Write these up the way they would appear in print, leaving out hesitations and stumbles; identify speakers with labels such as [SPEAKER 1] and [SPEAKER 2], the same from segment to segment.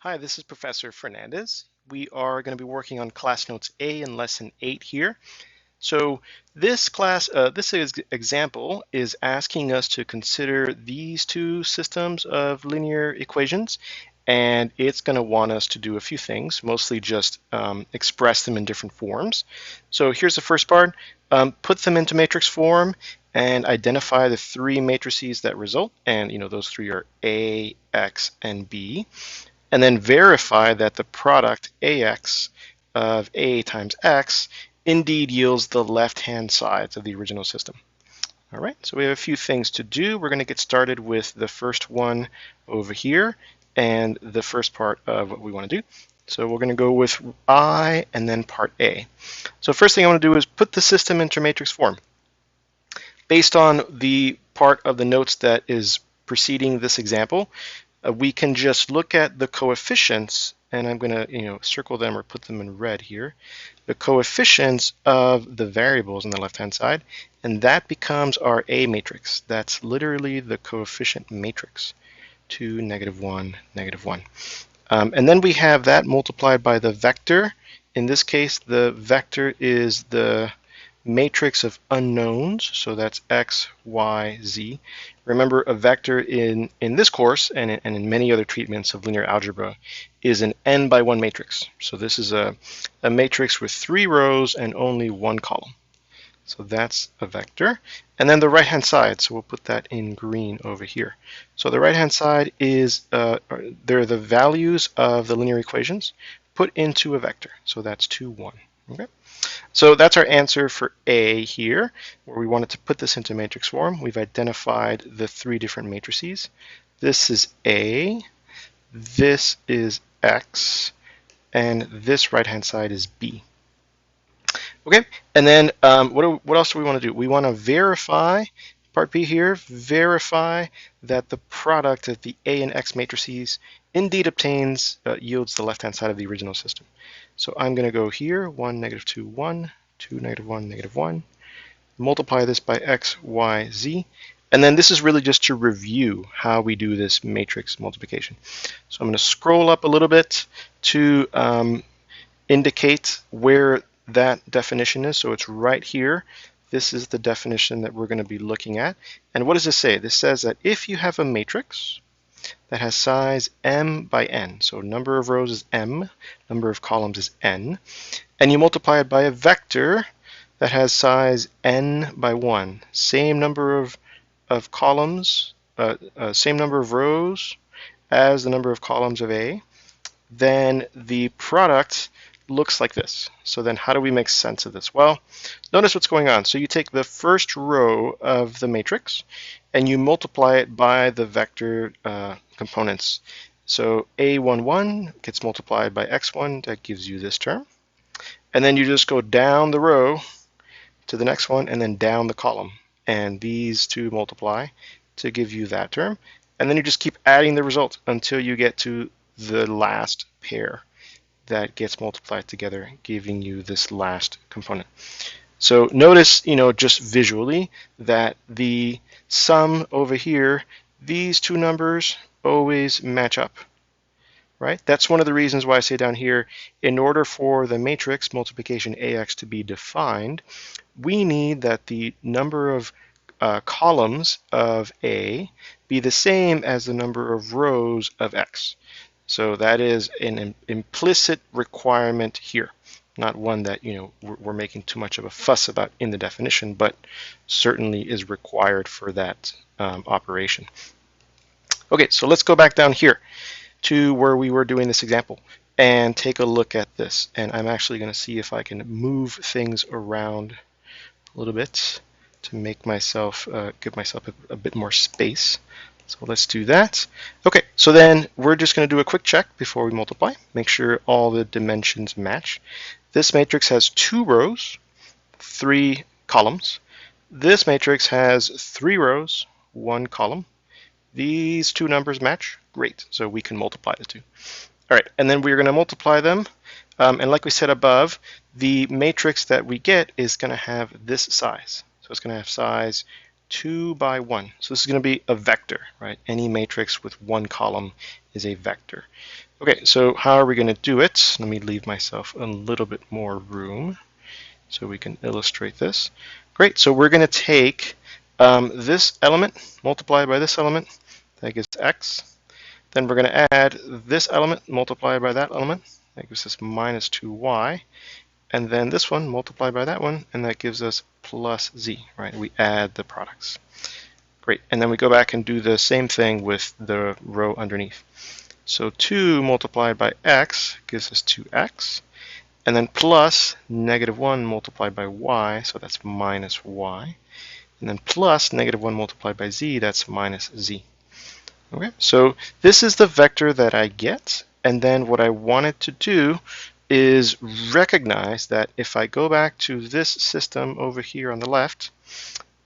[SPEAKER 1] Hi, this is Professor Fernandez. We are going to be working on class notes A in lesson 8 here. So this example is asking us to consider these two systems of linear equations, and it's going to want us to do a few things, mostly just express them in different forms. So here's the first part. Put them into matrix form and identify the three matrices that result, and those three are A, X, and B, and then verify that the product AX of A times X indeed yields the left-hand sides of the original system. All right, so we have a few things to do. We're going to get started with the first one over here and the first part of what we want to do. So we're going to go with I and then part A. So first thing I want to do is put the system into matrix form. Based on the part of the notes that is preceding this example, we can just look at the coefficients, and I'm going to circle them or put them in red here, the coefficients of the variables on the left-hand side, and that becomes our A matrix. That's literally the coefficient matrix, 2, -1, -1. And then we have that multiplied by the vector. In this case, the vector is the matrix of unknowns, so that's x, y, z. Remember, a vector in this course and in many other treatments of linear algebra is an n by 1 matrix. So this is a matrix with 3 rows and only 1 column. So that's a vector. And then the right-hand side, so we'll put that in green over here. So the right-hand side is, they're the values of the linear equations put into a vector. So that's 2, 1. Okay. So that's our answer for A here, where we wanted to put this into matrix form. We've identified the three different matrices. This is A, this is X, and this right-hand side is B. Okay, and then what else do we want to do? We want to verify, part B here, verify that the product of the A and X matrices indeed yields the left-hand side of the original system. So I'm going to go here, 1, -2, 1, 2, -1, -1, multiply this by x, y, z, and then this is really just to review how we do this matrix multiplication. So I'm going to scroll up a little bit to indicate where that definition is. So it's right here. This is the definition that we're going to be looking at. And what does this say? This says that if you have a matrix that has size m by n, so number of rows is m, number of columns is n, and you multiply it by a vector that has size n by 1, same number of columns, same number of rows as the number of columns of A, then the product looks like this. So then how do we make sense of this? Well, notice what's going on. So you take the first row of the matrix and you multiply it by the vector components. So A11 gets multiplied by x1, that gives you this term. And then you just go down the row to the next one and then down the column. And these two multiply to give you that term. And then you just keep adding the result until you get to the last pair that gets multiplied together, giving you this last component. So notice, just visually that the sum over here, these two numbers always match up, right? That's one of the reasons why I say down here, in order for the matrix multiplication AX to be defined, we need that the number of columns of A be the same as the number of rows of X. So that is an implicit requirement here, not one that we're making too much of a fuss about in the definition, but certainly is required for that operation. Okay, so let's go back down here to where we were doing this example and take a look at this. And I'm actually going to see if I can move things around a little bit to make myself give myself a bit more space. So let's do that. Okay, so then we're just going to do a quick check before we multiply. Make sure all the dimensions match. This matrix has 2 rows, 3 columns. This matrix has 3 rows, 1 column. These two numbers match. Great, so we can multiply the two. All right, and then we're going to multiply them. And like we said above, the matrix that we get is going to have this size. So it's going to have size 2 by 1. So this is going to be a vector, right? Any matrix with 1 column is a vector. Okay, so how are we going to do it? Let me leave myself a little bit more room so we can illustrate this. Great, so we're going to take this element, multiply by this element, that gives x. Then we're going to add this element, multiply by that element, that gives us minus 2y. And then this one, multiply by that one, and that gives us plus z, right? We add the products. Great, and then we go back and do the same thing with the row underneath. So 2 multiplied by x gives us 2x. And then plus negative 1 multiplied by y, so that's minus y. And then plus negative 1 multiplied by z, that's minus z. Okay, so this is the vector that I get. And then what I wanted to do is recognize that if I go back to this system over here on the left,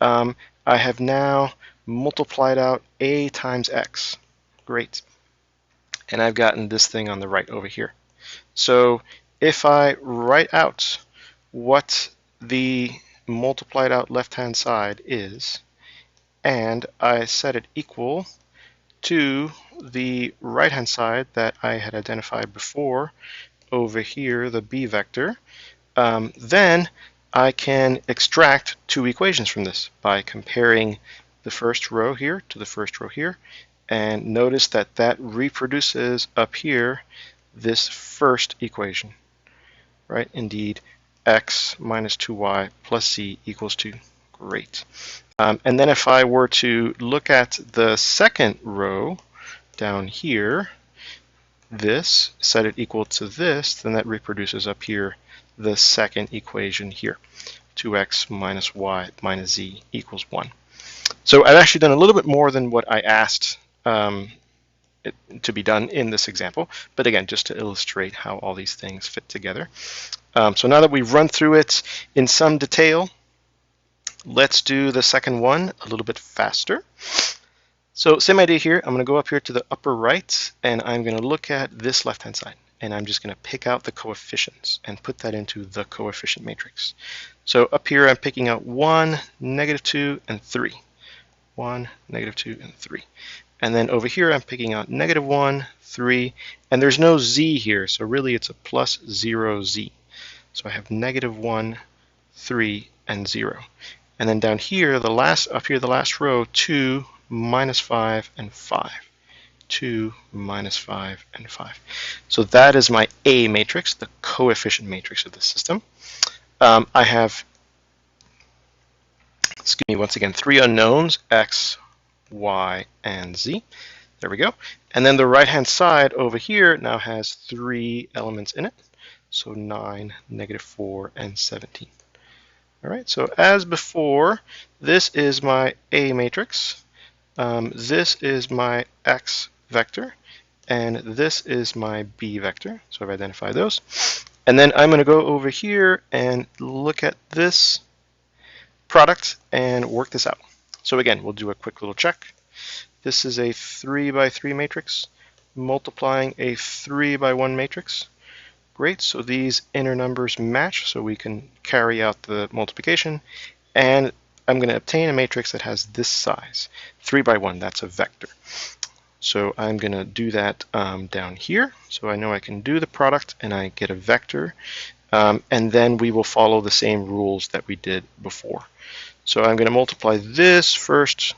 [SPEAKER 1] I have now multiplied out a times x. Great. And I've gotten this thing on the right over here. So if I write out what the multiplied out left-hand side is, and I set it equal to the right-hand side that I had identified before over here, the b vector, then I can extract two equations from this by comparing the first row here to the first row here. And notice that that reproduces up here this first equation, right? Indeed, x minus 2y plus z equals 2. Great. And then if I were to look at the second row down here, this, set it equal to this, then that reproduces up here the second equation here, 2x minus y minus z equals 1. So I've actually done a little bit more than what I asked it to be done in this example, but again, just to illustrate how all these things fit together. So now that we've run through it in some detail, let's do the second one a little bit faster. So same idea here. I'm going to go up here to the upper right, and I'm going to look at this left-hand side, and I'm just going to pick out the coefficients and put that into the coefficient matrix. So up here, I'm picking out 1, negative 2, and 3. 1, negative 2, and 3. And then over here, I'm picking out negative 1, 3, and there's no z here, so really it's a plus 0z. So I have negative 1, 3, and 0. And then down here, the last row, 2, minus 5, and 5. 2, minus 5, and 5. So that is my A matrix, the coefficient matrix of the system. I have, excuse me, once again, 3 unknowns, x, y, and z. There we go. And then the right-hand side over here now has 3 elements in it. So 9, negative 4, and 17. All right, so as before, this is my A matrix. This is my x vector, and this is my b vector. So I've identified those. And then I'm going to go over here and look at this product and work this out. So again, we'll do a quick little check. This is a 3 by 3 matrix multiplying a 3 by 1 matrix. Great, so these inner numbers match, so we can carry out the multiplication. And I'm going to obtain a matrix that has this size, 3 by 1, that's a vector. So I'm going to do that down here. So I know I can do the product and I get a vector. And then we will follow the same rules that we did before. So I'm going to multiply this first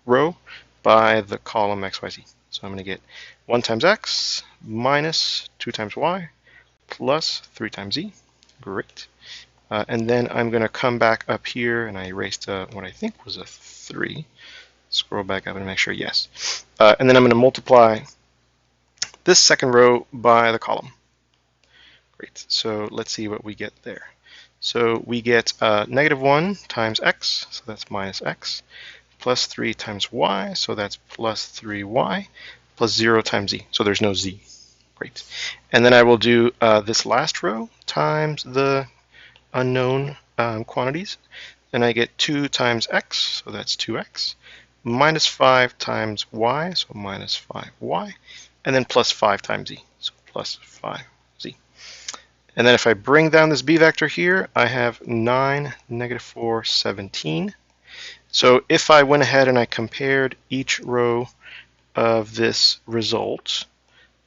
[SPEAKER 1] row by the column xyz. So I'm going to get 1 times x minus 2 times y plus 3 times z. Great. And then I'm going to come back up here, and I erased what I think was a 3. Scroll back up and make sure, yes. And then I'm going to multiply this second row by the column. Great. So let's see what we get there. So we get negative 1 times x, so that's minus x, plus 3 times y, so that's plus 3y, plus 0 times z, so there's no z. Great. And then I will do this last row times the unknown quantities, and I get 2 times x, so that's 2x, minus 5 times y, so minus 5y, and then plus 5 times z, so plus 5z. And then if I bring down this b vector here, I have 9, negative 4, 17. So if I went ahead and I compared each row of this result,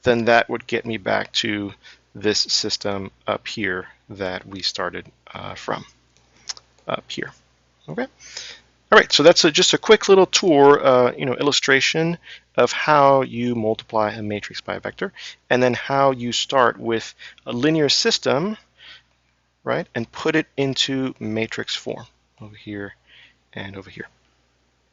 [SPEAKER 1] then that would get me back to this system up here that we started from up here. Okay. All right, so that's just a quick little tour, illustration of how you multiply a matrix by a vector, and then how you start with a linear system, right, and put it into matrix form over here and over here.